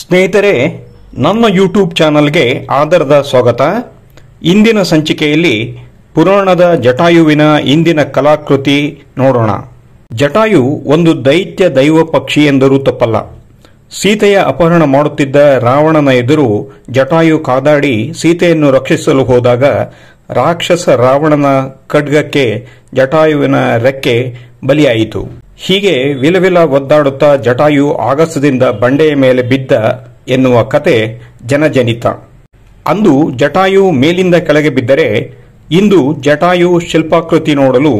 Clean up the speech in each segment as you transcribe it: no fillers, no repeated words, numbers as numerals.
ಸ್ನೇಹಿತರೆ, ನಮ್ಮ ಯೂಟ್ಯೂಬ್ ಚಾನಲ್ಗೆ ಆದರದ ಸ್ವಾಗತ. ಇಂದಿನ ಸಂಚಿಕೆಯಲ್ಲಿ ಪುರಾಣದ ಜಟಾಯುವಿನ ಇಂದಿನ ಕಲಾಕೃತಿ ನೋಡೋಣ. ಜಟಾಯು ಒಂದು ದೈತ್ಯ ದೈವ ಪಕ್ಷಿ ಎಂದರೂ ತಪ್ಪಲ್ಲ. ಸೀತೆಯ ಅಪಹರಣ ಮಾಡುತ್ತಿದ್ದ ರಾವಣನ ಎದುರು ಜಟಾಯು ಕಾದಾಡಿ ಸೀತೆಯನ್ನು ರಕ್ಷಿಸಲು ಹೋದಾಗ ರಾಕ್ಷಸ ರಾವಣನ ಖಡ್ಗಕ್ಕೆ ಜಟಾಯುವಿನ ರೆಕ್ಕೆ ಬಲಿಯಾಯಿತು. ಹೀಗೆ ವಿಲವಿಲ ಒದ್ದಾಡುತ್ತಾ ಜಟಾಯು ಆಗಸದಿಂದ ಬಂಡೆಯ ಮೇಲೆ ಬಿದ್ದ ಎನ್ನುವ ಕತೆ ಜನಜನಿತ. ಅಂದು ಜಟಾಯು ಮೇಲಿಂದ ಕೆಳಗೆ ಬಿದ್ದರೆ, ಇಂದು ಜಟಾಯು ಶಿಲ್ಪಾಕೃತಿ ನೋಡಲು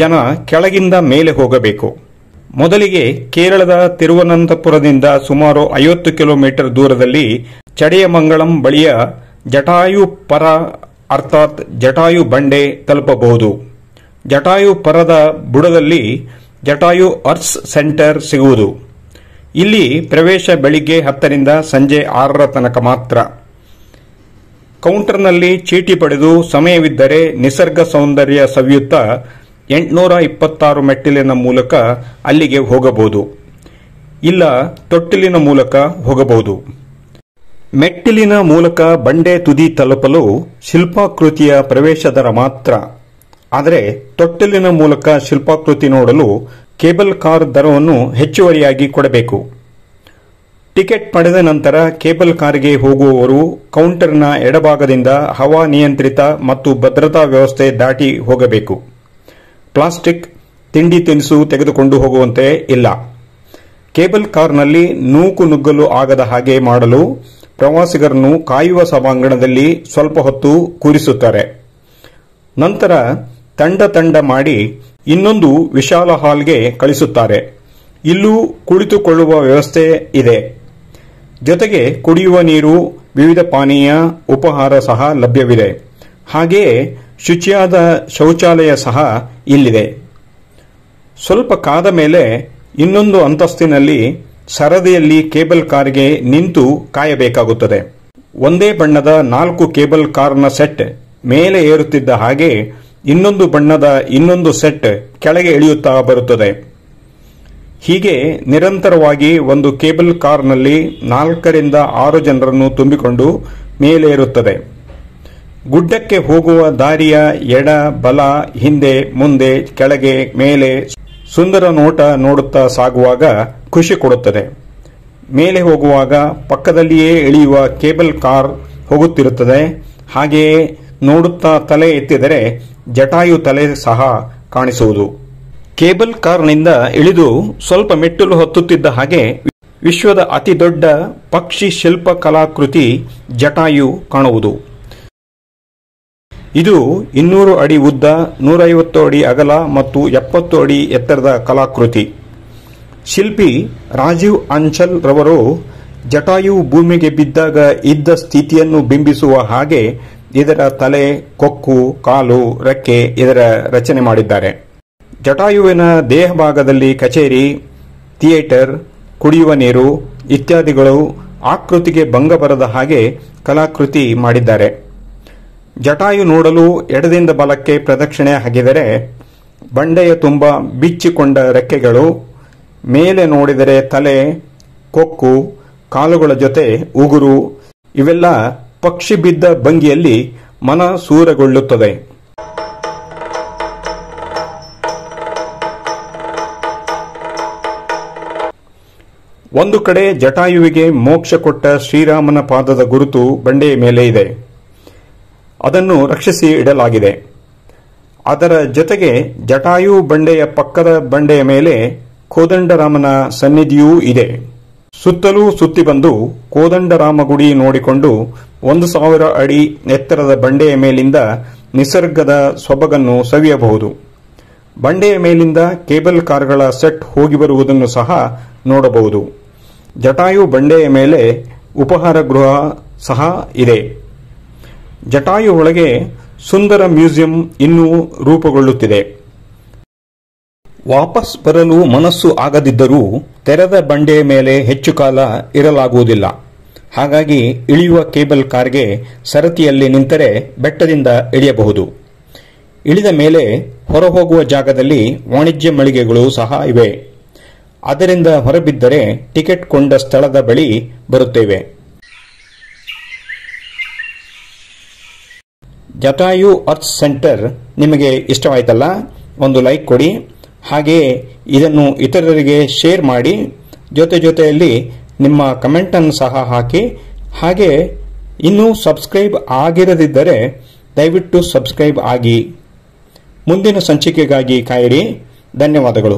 ಜನ ಕೆಳಗಿಂದ ಮೇಲೆ ಹೋಗಬೇಕು. ಮೊದಲಿಗೆ ಕೇರಳದ ತಿರುವನಂತಪುರದಿಂದ ಸುಮಾರು 50 ಕಿಲೋಮೀಟರ್ ದೂರದಲ್ಲಿ ಚಡೆಯಮಂಗಳಂ ಬಳಿಯ ಜಟಾಯು ಪರ ಅರ್ಥಾತ್ ಜಟಾಯು ಬಂಡೆ ತಲುಪಬಹುದು. ಜಟಾಯು ಪರದ ಬುಡದಲ್ಲಿ ಜಟಾಯು ಅರ್ತ್ಸ್ ಸೆಂಟರ್ ಸಿಗುವುದು. ಇಲ್ಲಿ ಪ್ರವೇಶ ಬೆಳಿಗ್ಗೆ 10 ರಿಂದ ಸಂಜೆ 6 ತನಕ ಮಾತ್ರ. ಕೌಂಟರ್ನಲ್ಲಿ ಚೀಟಿ ಪಡೆದು ಸಮಯವಿದ್ದರೆ ನಿಸರ್ಗ ಸೌಂದರ್ಯ ಸವಿಯುತ್ತಾ 826 ಮೆಟ್ಟಿಲಿನ ಮೂಲಕ ಅಲ್ಲಿಗೆ ಹೋಗಬಹುದು. ಇಲ್ಲ ತೊಟ್ಟಿಲಿನ ಮೂಲಕ ಹೋಗಬಹುದು. ಮೆಟ್ಟಿಲಿನ ಮೂಲಕ ಬಂಡೆ ತುದಿ ತಲುಪಲು ಶಿಲ್ಪಾಕೃತಿಯ ಪ್ರವೇಶ ದರ ಮಾತ್ರ. ಆದರೆ ತೊಟ್ಟಿಲಿನ ಮೂಲಕ ಶಿಲ್ಪಾಕೃತಿ ನೋಡಲು ಕೇಬಲ್ ಕಾರ್ ದರವನ್ನು ಹೆಚ್ಚುವರಿಯಾಗಿ ಕೊಡಬೇಕು. ಟಿಕೆಟ್ ಪಡೆದ ನಂತರ ಕೇಬಲ್ ಕಾರ್ಗೆ ಹೋಗುವವರು ಕೌಂಟರ್ನ ಎಡಭಾಗದಿಂದ ಹವಾನಿಯಂತ್ರಿತ ಮತ್ತು ಭದ್ರತಾ ವ್ಯವಸ್ಥೆ ದಾಟಿ ಹೋಗಬೇಕು. ಪ್ಲಾಸ್ಟಿಕ್ ತಿಂಡಿ ತಿನಿಸು ತೆಗೆದುಕೊಂಡು ಹೋಗುವಂತೆ ಇಲ್ಲ. ಕೇಬಲ್ ಕಾರ್ನಲ್ಲಿ ನೂಕು ನುಗ್ಗಲು ಆಗದ ಹಾಗೆ ಮಾಡಲು ಪ್ರವಾಸಿಗರನ್ನು ಕಾಯುವ ಸಭಾಂಗಣದಲ್ಲಿ ಸ್ವಲ್ಪ ಹೊತ್ತು ಕೂರಿಸುತ್ತಾರೆ. ನಂತರ ತಂಡ ತಂಡ ಮಾಡಿ ಇನ್ನೊಂದು ವಿಶಾಲ ಹಾಲ್ಗೆ ಕಳಿಸುತ್ತಾರೆ. ಇಲ್ಲೂ ಕುಳಿತುಕೊಳ್ಳುವ ವ್ಯವಸ್ಥೆ ಇದೆ. ಜೊತೆಗೆ ಕುಡಿಯುವ ನೀರು, ವಿವಿಧ ಪಾನೀಯ, ಉಪಹಾರ ಸಹ ಲಭ್ಯವಿದೆ. ಹಾಗೆಯೇ ಶುಚಿಯಾದ ಶೌಚಾಲಯ ಸಹ ಇಲ್ಲಿದೆ. ಸ್ವಲ್ಪ ಕಾದ ಮೇಲೆ ಇನ್ನೊಂದು ಅಂತಸ್ತಿನಲ್ಲಿ ಸರದಿಯಲ್ಲಿ ಕೇಬಲ್ ಕಾರ್ಗೆ ನಿಂತು ಕಾಯಬೇಕಾಗುತ್ತದೆ. ಒಂದೇ ಬಣ್ಣದ 4 ಕೇಬಲ್ ಕಾರ್ನ ಸೆಟ್ ಮೇಲೆ ಏರುತ್ತಿದ್ದ ಹಾಗೆ ಇನ್ನೊಂದು ಬಣ್ಣದ ಇನ್ನೊಂದು ಸೆಟ್ ಕೆಳಗೆ ಇಳಿಯುತ್ತಾ ಬರುತ್ತದೆ. ಹೀಗೆ ನಿರಂತರವಾಗಿ ಒಂದು ಕೇಬಲ್ ಕಾರ್ನಲ್ಲಿ 4 ರಿಂದ 6 ಜನರನ್ನು ತುಂಬಿಕೊಂಡು ಮೇಲೇರುತ್ತದೆ. ಗುಡ್ಡಕ್ಕೆ ಹೋಗುವ ದಾರಿಯ ಎಡ, ಬಲ, ಹಿಂದೆ, ಮುಂದೆ, ಕೆಳಗೆ, ಮೇಲೆ ಸುಂದರ ನೋಟ ನೋಡುತ್ತಾ ಸಾಗುವಾಗ ಖುಷಿ ಕೊಡುತ್ತದೆ. ಮೇಲೆ ಹೋಗುವಾಗ ಪಕ್ಕದಲ್ಲಿಯೇ ಇಳಿಯುವ ಕೇಬಲ್ ಕಾರ್ ಹೋಗುತ್ತಿರುತ್ತದೆ. ಹಾಗೆಯೇ ನೋಡುತ್ತಾ ತಲೆ ಎತ್ತಿದರೆ ಜಟಾಯು ತಲೆ ಸಹ ಕಾಣಿಸುವುದು. ಕೇಬಲ್ ಕಾರ್ನಿಂದ ಇಳಿದು ಸ್ವಲ್ಪ ಮೆಟ್ಟಿಲು ಹತ್ತುತ್ತಿದ್ದ ಹಾಗೆ ವಿಶ್ವದ ಅತಿ ದೊಡ್ಡ ಪಕ್ಷಿ ಶಿಲ್ಪ ಕಲಾಕೃತಿ ಜಟಾಯು ಕಾಣುವುದು. ಇದು 200 ಅಡಿ ಉದ್ದ, 150 ಅಡಿ ಅಗಲ ಮತ್ತು 70 ಅಡಿ ಎತ್ತರದ ಕಲಾಕೃತಿ. ಶಿಲ್ಪಿ ರಾಜೀವ್ ಅಂಚಲ್ ರವರು ಜಟಾಯು ಭೂಮಿಗೆ ಬಿದ್ದಾಗ ಇದ್ದ ಸ್ಥಿತಿಯನ್ನು ಬಿಂಬಿಸುವ ಹಾಗೆ ಇದರ ತಲೆ, ಕೊಕ್ಕು, ಕಾಲು, ರೆಕ್ಕೆ ಇದರ ರಚನೆ ಮಾಡಿದ್ದಾರೆ. ಜಟಾಯುವಿನ ದೇಹ ಭಾಗದಲ್ಲಿ ಕಚೇರಿ, ಥಿಯೇಟರ್, ಕುಡಿಯುವ ನೀರು ಇತ್ಯಾದಿಗಳು ಆಕೃತಿಗೆ ಭಂಗ ಬರದ ಹಾಗೆ ಕಲಾಕೃತಿ ಮಾಡಿದ್ದಾರೆ. ಜಟಾಯು ನೋಡಲು ಎಡದಿಂದ ಬಲಕ್ಕೆ ಪ್ರದಕ್ಷಿಣೆ ಹಾಕಿದರೆ ಬಂಡೆಯ ತುಂಬ ಬಿಚ್ಚಿಕೊಂಡ ರೆಕ್ಕೆಗಳು, ಮೇಲೆ ನೋಡಿದರೆ ತಲೆ, ಕೊಕ್ಕು, ಕಾಲುಗಳ ಜೊತೆ ಉಗುರು ಇವೆಲ್ಲ ಪಕ್ಷಿ ಬಿದ್ದ ಭಂಗಿಯಲ್ಲಿ ಮನ ಸೂರೆಗೊಳ್ಳುತ್ತದೆ. ಒಂದು ಕಡೆ ಜಟಾಯುವಿಗೆ ಮೋಕ್ಷ ಕೊಟ್ಟ ಶ್ರೀರಾಮನ ಪಾದದ ಗುರುತು ಬಂಡೆಯ ಮೇಲೆ ಇದೆ. ಅದನ್ನು ರಕ್ಷಿಸಿ ಇಡಲಾಗಿದೆ. ಅದರ ಜೊತೆಗೆ ಜಟಾಯು ಬಂಡೆಯ ಪಕ್ಕದ ಬಂಡೆಯ ಮೇಲೆ ಕೋದಂಡರಾಮನ ಸನ್ನಿಧಿಯೂ ಇದೆ. ಸುತ್ತಲೂ ಸುತ್ತಿ ಬಂದು ಕೋದಂಡರಾಮ ಗುಡಿ ನೋಡಿಕೊಂಡು 1000 ಅಡಿ ಎತ್ತರದ ಬಂಡೆಯ ಮೇಲಿಂದ ನಿಸರ್ಗದ ಸೊಬಗನ್ನು ಸವಿಯಬಹುದು. ಬಂಡೆಯ ಮೇಲಿಂದ ಕೇಬಲ್ ಕಾರ್ಗಳ ಸೆಟ್ ಹೋಗಿ ಬರುವುದನ್ನು ಸಹ ನೋಡಬಹುದು. ಜಟಾಯು ಬಂಡೆಯ ಮೇಲೆ ಉಪಹಾರ ಗೃಹ ಸಹ ಇದೆ. ಜಟಾಯು ಒಳಗೆ ಸುಂದರ ಮ್ಯೂಸಿಯಂ ಇನ್ನೂ ರೂಪುಗೊಳ್ಳುತ್ತಿದೆ. ವಾಪಸ್ ಬರಲು ಮನಸ್ಸು ಆಗದಿದ್ದರೂ ತೆರೆದ ಬಂಡೆಯ ಮೇಲೆ ಹೆಚ್ಚು ಕಾಲ ಇರಲಾಗುವುದಿಲ್ಲ. ಹಾಗಾಗಿ ಇಳಿಯುವ ಕೇಬಲ್ ಕಾರ್ಗೆ ಸರತಿಯಲ್ಲಿ ನಿಂತರೆ ಬೆಟ್ಟದಿಂದ ಇಳಿಯಬಹುದು. ಇಳಿದ ಮೇಲೆ ಹೊರಹೋಗುವ ಜಾಗದಲ್ಲಿ ವಾಣಿಜ್ಯ ಮಳಿಗೆಗಳು ಸಹ ಇವೆ. ಅದರಿಂದ ಹೊರಬಿದ್ದರೆ ಟಿಕೆಟ್ ಕೊಂಡ ಸ್ಥಳದ ಬಳಿ ಬರುತ್ತೇವೆ. ಜಟಾಯು ಅರ್ತ್ ಸೆಂಟರ್ ನಿಮಗೆ ಇಷ್ಟವಾಯ್ತಲ್ಲ? ಒಂದು ಲೈಕ್ ಕೊಡಿ. ಹಾಗೆಯೇ ಇದನ್ನು ಇತರರಿಗೆ ಶೇರ್ ಮಾಡಿ. ಜೊತೆಯಲ್ಲಿ ನಿಮ್ಮ ಕಮೆಂಟ್ ಅನ್ನು ಸಹ ಹಾಕಿ. ಹಾಗೆ ಇನ್ನೂ ಸಬ್ಸ್ಕ್ರೈಬ್ ಆಗಿರದಿದ್ದರೆ ದಯವಿಟ್ಟು ಸಬ್ಸ್ಕ್ರೈಬ್ ಆಗಿ. ಮುಂದಿನ ಸಂಚಿಕೆಗಾಗಿ ಕಾಯಿರಿ. ಧನ್ಯವಾದಗಳು.